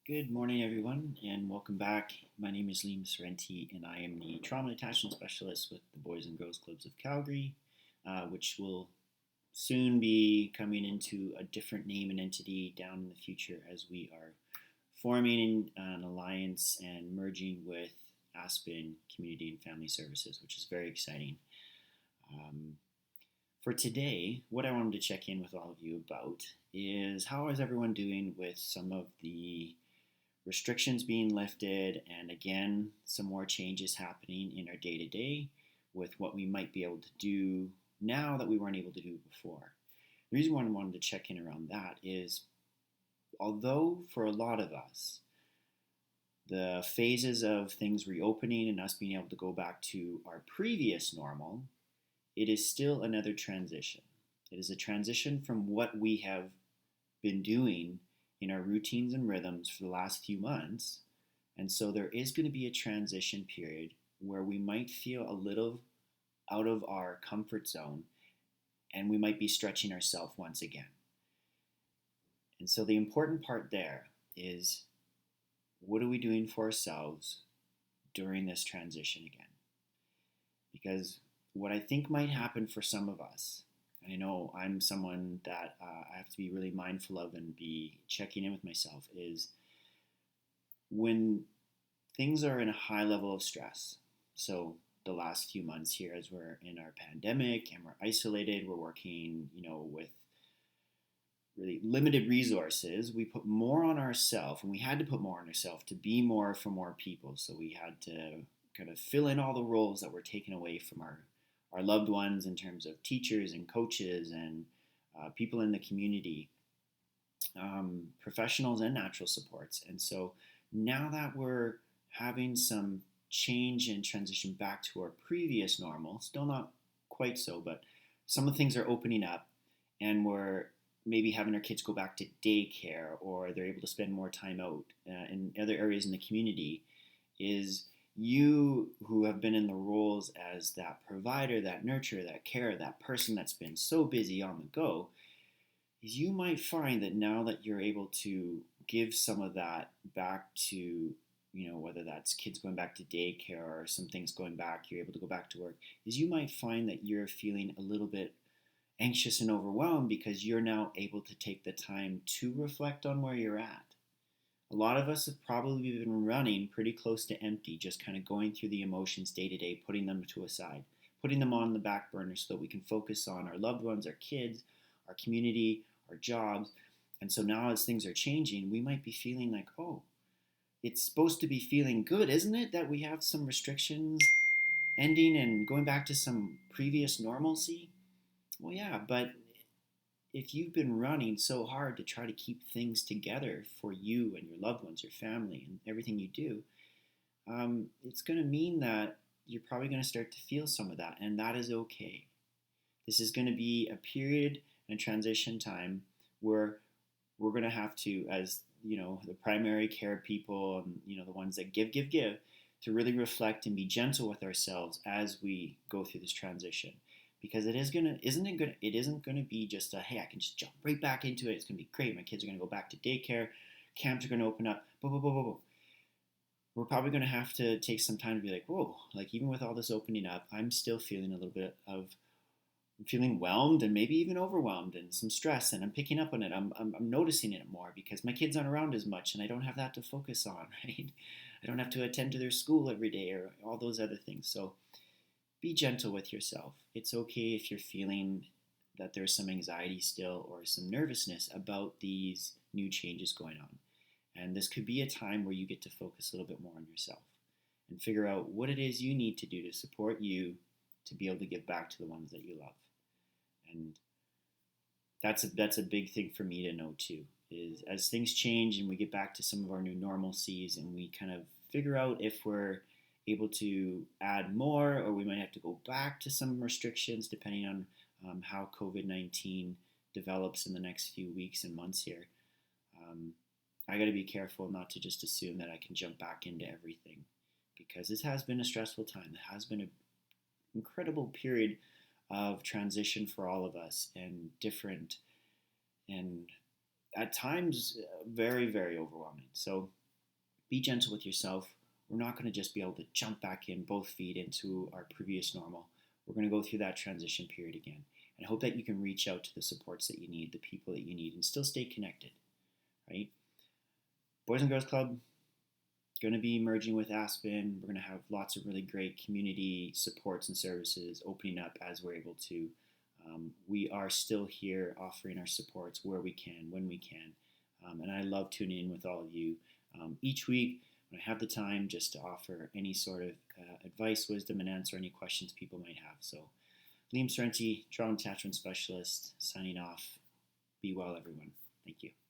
Good morning, everyone, and welcome back. My name is Liam Sorrenti, and I am the Trauma and Attachment Specialist with the Boys and Girls Clubs of Calgary, which will soon be coming into a different name and entity down in the future as we are forming an alliance and merging with Aspen Community and Family Services, which is very exciting. Um, for today, what I wanted to check in with all of you about is how is everyone doing with some of the restrictions being lifted, and again, some more changes happening in our day to day with what we might be able to do now that we weren't able to do before. The reason why I wanted to check in around that is although for a lot of us, the phases of things reopening and us being able to go back to our previous normal, it is still another transition. It is a transition from what we have been doing in our routines and rhythms for the last few months. And so there is going to be a transition period where we might feel a little out of our comfort zone and we might be stretching ourselves once again. And so the important part there is what are we doing for ourselves during this transition again? Because what I think might happen for some of us, I know I'm someone that I have to be really mindful of and be checking in with myself, is when things are in a high level of stress. So the last few months here, as we're in our pandemic and we're isolated, we're working, with really limited resources. We put more on ourselves, and we had to put more on ourselves to be more for more people. So we had to kind of fill in all the roles that were taken away from our loved ones in terms of teachers and coaches and people in the community, professionals and natural supports. And so now that we're having some change and transition back to our previous normal, still not quite so, but some of the things are opening up and we're maybe having our kids go back to daycare or they're able to spend more time out in other areas in the community, is you who have been in the roles as that provider, that nurturer, that carer, that person that's been so busy on the go, is you might find that now that you're able to give some of that back to, whether that's kids going back to daycare or some things going back, you're able to go back to work, is you might find that you're feeling a little bit anxious and overwhelmed because you're now able to take the time to reflect on where you're at. A lot of us have probably been running pretty close to empty, just kind of going through the emotions day to day, putting them to a side, putting them on the back burner so that we can focus on our loved ones, our kids, our community, our jobs. And so now as things are changing, we might be feeling like, oh, it's supposed to be feeling good, isn't it? That we have some restrictions ending and going back to some previous normalcy. Well, yeah, but if you've been running so hard to try to keep things together for you and your loved ones, your family, and everything you do, it's going to mean that you're probably going to start to feel some of that, and that is okay. This is going to be a period and transition time where we're going to have to, as the primary care people and the ones that give, to really reflect and be gentle with ourselves as we go through this transition. Because it isn't gonna be just a, hey, I can just jump right back into it. It's gonna be great. My kids are gonna go back to daycare, camps are gonna open up. Blah, blah, blah, blah, blah. We're probably gonna have to take some time to be like, whoa, like even with all this opening up, I'm still feeling a little bit of feeling whelmed and maybe even overwhelmed and some stress, and I'm picking up on it. I'm noticing it more because my kids aren't around as much and I don't have that to focus on, right? I don't have to attend to their school every day or all those other things. So be gentle with yourself. It's okay if you're feeling that there's some anxiety still or some nervousness about these new changes going on. And this could be a time where you get to focus a little bit more on yourself and figure out what it is you need to do to support you to be able to give back to the ones that you love. And that's a big thing for me to know too, is as things change and we get back to some of our new normalcies and we kind of figure out if we're able to add more or we might have to go back to some restrictions depending on how COVID-19 develops in the next few weeks and months here. I got to be careful not to just assume that I can jump back into everything, because this has been a stressful time. It has been an incredible period of transition for all of us, and different and at times very, very overwhelming. So be gentle with yourself. We're not going to just be able to jump back in both feet into our previous normal. We're going to go through that transition period again. And I hope that you can reach out to the supports that you need, the people that you need, and still stay connected, right? Boys and Girls Club, going to be merging with Aspen. We're going to have lots of really great community supports and services opening up as we're able to. We are still here offering our supports where we can, when we can. And I love tuning in with all of you each week when I have the time just to offer any sort of advice, wisdom, and answer any questions people might have. So, Liam Sorrenti, Trauma Attachment Specialist, signing off. Be well, everyone. Thank you.